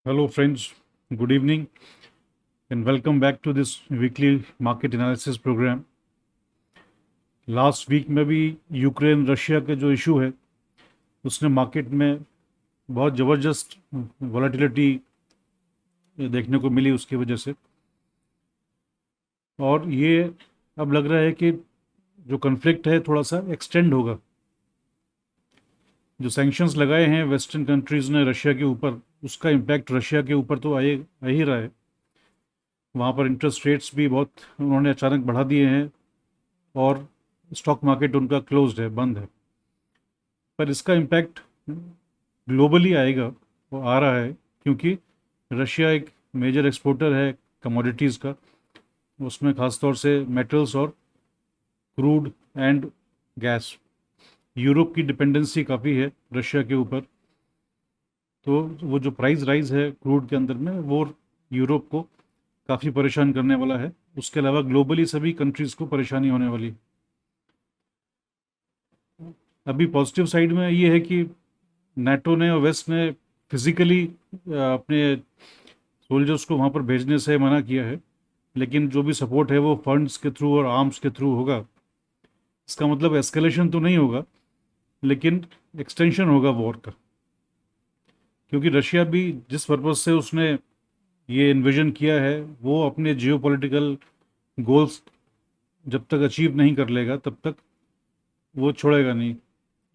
Hello, friends. Good evening, and welcome back to this weekly market analysis program. Last week में भी Ukraine Russia के जो issue है उसने मार्केट में बहुत ज़बरदस्त वॉलेटिलिटी देखने को मिली उसकी वजह से। और ये अब लग रहा है कि जो कन्फ्लिक्ट है थोड़ा सा एक्सटेंड होगा। जो सैंक्शंस लगाए हैं वेस्टर्न कंट्रीज़ ने रशिया के ऊपर, उसका इम्पैक्ट रशिया के ऊपर तो आ ही रहा है। वहाँ पर इंटरेस्ट रेट्स भी बहुत उन्होंने अचानक बढ़ा दिए हैं और स्टॉक मार्केट उनका क्लोज्ड है, बंद है। पर इसका इम्पैक्ट ग्लोबली आएगा, वो आ रहा है, क्योंकि रशिया एक मेजर एक्सपोर्टर है कमोडिटीज़ का। उसमें ख़ासतौर से मेटल्स और क्रूड एंड गैस। यूरोप की डिपेंडेंसी काफ़ी है रशिया के ऊपर, तो वो जो प्राइस राइज है क्रूड के अंदर में वो यूरोप को काफ़ी परेशान करने वाला है। उसके अलावा ग्लोबली सभी कंट्रीज़ को परेशानी होने वाली है। अभी पॉजिटिव साइड में ये है कि नाटो ने और वेस्ट ने फिजिकली अपने सोल्जर्स को वहाँ पर भेजने से मना किया है, लेकिन जो भी सपोर्ट है वो फंड्स के थ्रू और आर्म्स के थ्रू होगा। इसका मतलब एस्केलेशन तो नहीं होगा, लेकिन एक्सटेंशन होगा वॉर का, क्योंकि रशिया भी जिस पर्पज़ से उसने ये इन्विजन किया है वो अपने जियोपॉलिटिकल गोल्स जब तक अचीव नहीं कर लेगा तब तक वो छोड़ेगा नहीं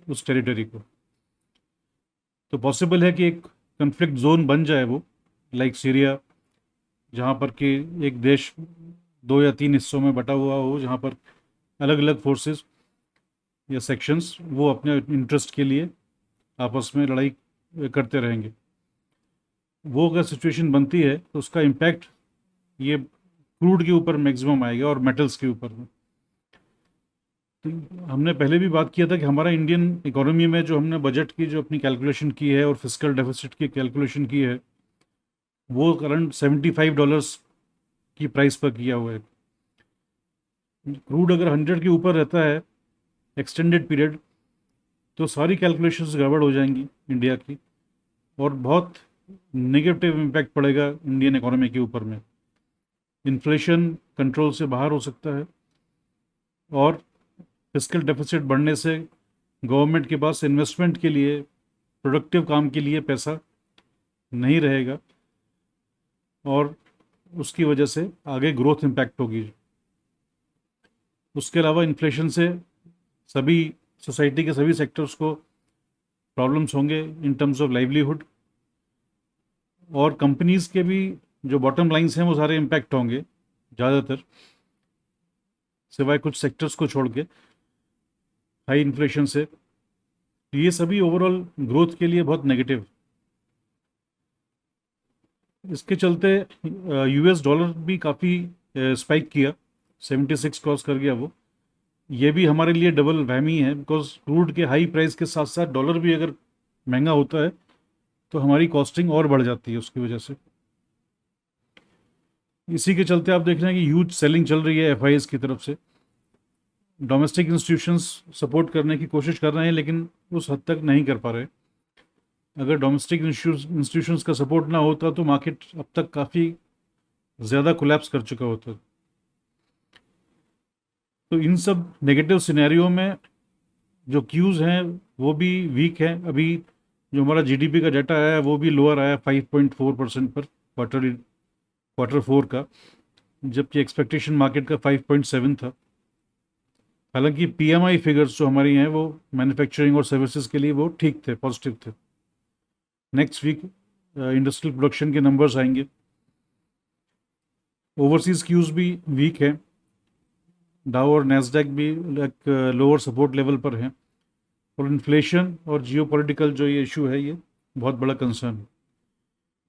उस टेरिटरी को। तो पॉसिबल है कि एक कन्फ्लिक्ट जोन बन जाए वो, लाइक सीरिया, जहाँ पर कि एक देश 2 या 3 हिस्सों में बटा हुआ हो, जहाँ पर अलग अलग फोर्सेस या सेक्शंस वो अपने इंटरेस्ट के लिए आपस में लड़ाई करते रहेंगे। वो अगर सिचुएशन बनती है तो उसका इम्पैक्ट ये क्रूड के ऊपर मैक्सिमम आएगा और मेटल्स के ऊपर में। तो हमने पहले भी बात किया था कि हमारा इंडियन इकोनॉमी में जो हमने बजट की जो अपनी कैलकुलेशन की है और फिजिकल डेफिसिट की कैलकुलेशन की है वो करंट $75 की प्राइस पर किया हुआ है। क्रूड अगर 100 के ऊपर रहता है एक्सटेंडेड पीरियड तो सारी कैलकुलेशंस गड़बड़ हो जाएंगी इंडिया की, और बहुत नेगेटिव इम्पैक्ट पड़ेगा इंडियन इकोनॉमी के ऊपर में। इन्फ्लेशन कंट्रोल से बाहर हो सकता है और फिजिकल डेफिसिट बढ़ने से गवर्नमेंट के पास इन्वेस्टमेंट के लिए, प्रोडक्टिव काम के लिए पैसा नहीं रहेगा, और उसकी वजह से आगे ग्रोथ इम्पैक्ट होगी। उसके अलावा इन्फ्लेशन से सभी सोसाइटी के सभी सेक्टर्स को प्रॉब्लम्स होंगे इन टर्म्स ऑफ लाइवलीहुड, और कंपनीज के भी जो बॉटम लाइंस हैं वो सारे इम्पैक्ट होंगे ज़्यादातर, सिवाय कुछ सेक्टर्स को छोड़ के हाई इन्फ्लेशन से। ये सभी ओवरऑल ग्रोथ के लिए बहुत नेगेटिव। इसके चलते यूएस डॉलर भी काफ़ी स्पाइक किया, 76 क्रॉस कर गया वो। ये भी हमारे लिए डबल वहमी है, बिकॉज क्रूड के हाई प्राइस के साथ साथ डॉलर भी अगर महंगा होता है तो हमारी कॉस्टिंग और बढ़ जाती है उसकी वजह से। इसी के चलते आप देख रहे हैं कि ह्यूज सेलिंग चल रही है एफआईएस की तरफ से। डोमेस्टिक इंस्टीट्यूशंस सपोर्ट करने की कोशिश कर रहे हैं लेकिन उस हद तक नहीं कर पा रहे। अगर डोमेस्टिक इंस्टीट्यूशंस का सपोर्ट ना होता तो मार्केट अब तक काफ़ी ज़्यादा कोलैप्स कर चुका होता। तो इन सब नेगेटिव सिनेरियो में जो क्यूज़ हैं वो भी वीक हैं। अभी जो हमारा जीडीपी का डाटा आया है वो भी लोअर आया 5.4% पर क्वार्टर 4 का, जबकि एक्सपेक्टेशन मार्केट का 5.7 था। हालांकि पीएमआई फिगर्स जो हमारी हैं वो मैन्युफैक्चरिंग और सर्विसेज के लिए वो ठीक थे, पॉजिटिव थे। नेक्स्ट वीक इंडस्ट्रियल प्रोडक्शन के नंबर्स आएंगे। ओवरसीज क्यूज़ भी वीक है, डाउ और नैस्डैक भी लोअर सपोर्ट लेवल पर हैं, और इन्फ्लेशन और जियोपॉलिटिकल जो ये इशू है ये बहुत बड़ा कंसर्न है।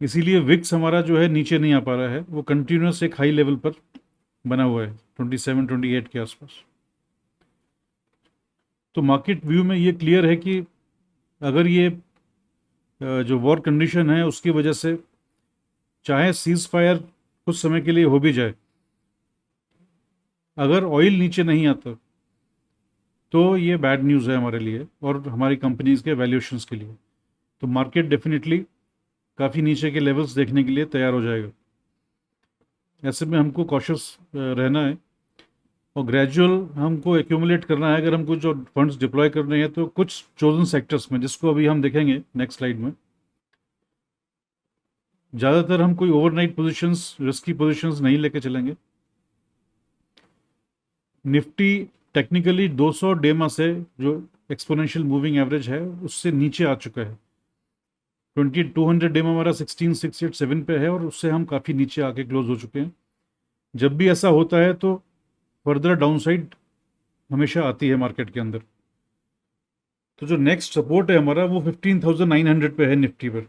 इसीलिए विक्स हमारा जो है नीचे नहीं आ पा रहा है, वो कंटिन्यूस एक हाई लेवल पर बना हुआ है 27-28 के आसपास। तो मार्केट व्यू में ये क्लियर है कि अगर ये जो वॉर कंडीशन है उसकी वजह से चाहे सीज फायर कुछ समय के लिए हो भी जाए, अगर ऑयल नीचे नहीं आता तो ये बैड न्यूज़ है हमारे लिए और हमारी कंपनीज के वैल्यूएशंस के लिए। तो मार्केट डेफिनेटली काफ़ी नीचे के लेवल्स देखने के लिए तैयार हो जाएगा। ऐसे में हमको कॉशियस रहना है और ग्रेजुअल हमको एक्यूमुलेट करना है। अगर हमको जो फंड्स डिप्लॉय करने हैं तो कुछ चोजन सेक्टर्स में, जिसको अभी हम देखेंगे नेक्स्ट स्लाइड में। ज़्यादातर हम कोई ओवरनाइट पोजीशंस, रिस्की पोजीशंस नहीं लेके चलेंगे। निफ्टी टेक्निकली 200 डेमा से, जो एक्सपोनेंशियल मूविंग एवरेज है, उससे नीचे आ चुका है। 200 डेमा हमारा 16687 पे है और उससे हम काफ़ी नीचे आके क्लोज हो चुके हैं। जब भी ऐसा होता है तो फर्दर डाउनसाइड हमेशा आती है मार्केट के अंदर। तो जो नेक्स्ट सपोर्ट है हमारा वो 15,900 पे है निफ्टी पर,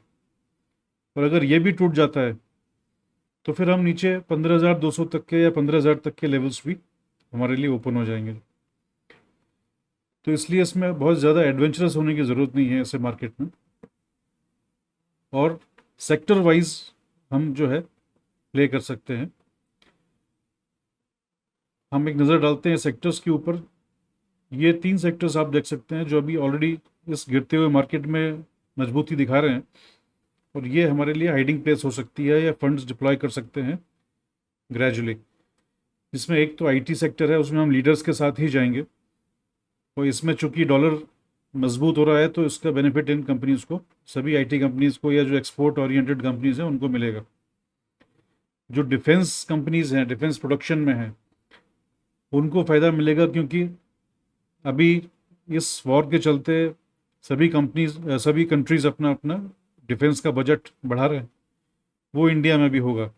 और अगर ये भी टूट जाता है तो फिर हम नीचे 15,200 तक के या 15,000 तक के लेवल्स भी हमारे लिए ओपन हो जाएंगे। तो इसलिए इसमें बहुत ज़्यादा एडवेंचरस होने की ज़रूरत नहीं है ऐसे मार्केट में। और सेक्टर वाइज हम जो है प्ले कर सकते हैं। हम एक नज़र डालते हैं सेक्टर्स के ऊपर। ये 3 सेक्टर्स आप देख सकते हैं जो अभी ऑलरेडी इस गिरते हुए मार्केट में मजबूती दिखा रहे हैं, और ये हमारे लिए हाइडिंग प्लेस हो सकती है या फंड्स डिप्लॉय कर सकते हैं ग्रेजुअली। इसमें एक तो आईटी सेक्टर है, उसमें हम लीडर्स के साथ ही जाएंगे, और इसमें चूंकि डॉलर मजबूत हो रहा है तो इसका बेनिफिट इन कंपनीज़ को, सभी आईटी कंपनीज़ को या जो एक्सपोर्ट ओरिएंटेड कंपनीज़ हैं उनको मिलेगा। जो डिफेंस कंपनीज़ हैं, डिफेंस प्रोडक्शन में हैं, उनको फ़ायदा मिलेगा, क्योंकि अभी इस वॉर के चलते सभी कंट्रीज़ अपना अपना डिफेंस का बजट बढ़ा रहे हैं। वो इंडिया में भी होगा।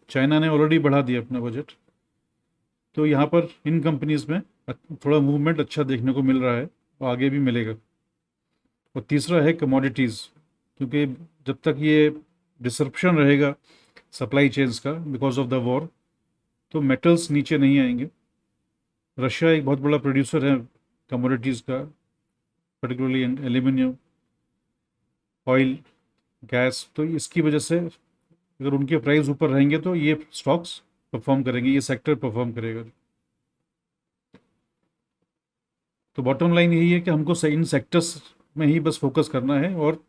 चाइना ने ऑलरेडी बढ़ा दिया अपना बजट। तो यहाँ पर इन कंपनीज़ में थोड़ा मूवमेंट अच्छा देखने को मिल रहा है और आगे भी मिलेगा। और तीसरा है कमोडिटीज़, क्योंकि जब तक ये डिसरप्शन रहेगा सप्लाई चेन्स का बिकॉज ऑफ द वॉर, तो मेटल्स नीचे नहीं आएंगे। रशिया एक बहुत बड़ा प्रोड्यूसर है कमोडिटीज़ का, पर्टिकुलरली एल्यूमिनियम, ऑयल, गैस। तो इसकी वजह से अगर उनके प्राइस ऊपर रहेंगे तो ये स्टॉक्स परफॉर्म करेंगे, ये सेक्टर परफॉर्म करेगा। तो बॉटम लाइन यही है कि हमको इन सेक्टर्स में ही बस फोकस करना है और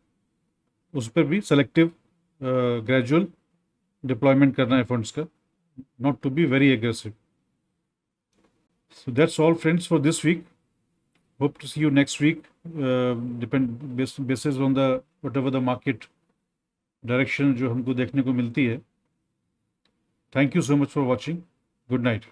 उस पर भी सेलेक्टिव ग्रेजुअल डिप्लॉयमेंट करना है फंड्स का, not to be very aggressive. So that's all, friends, for this week. Hope to see you next week. Basis on the whatever the market direction जो हमको देखने को मिलती है. Thank you so much for watching. Good night.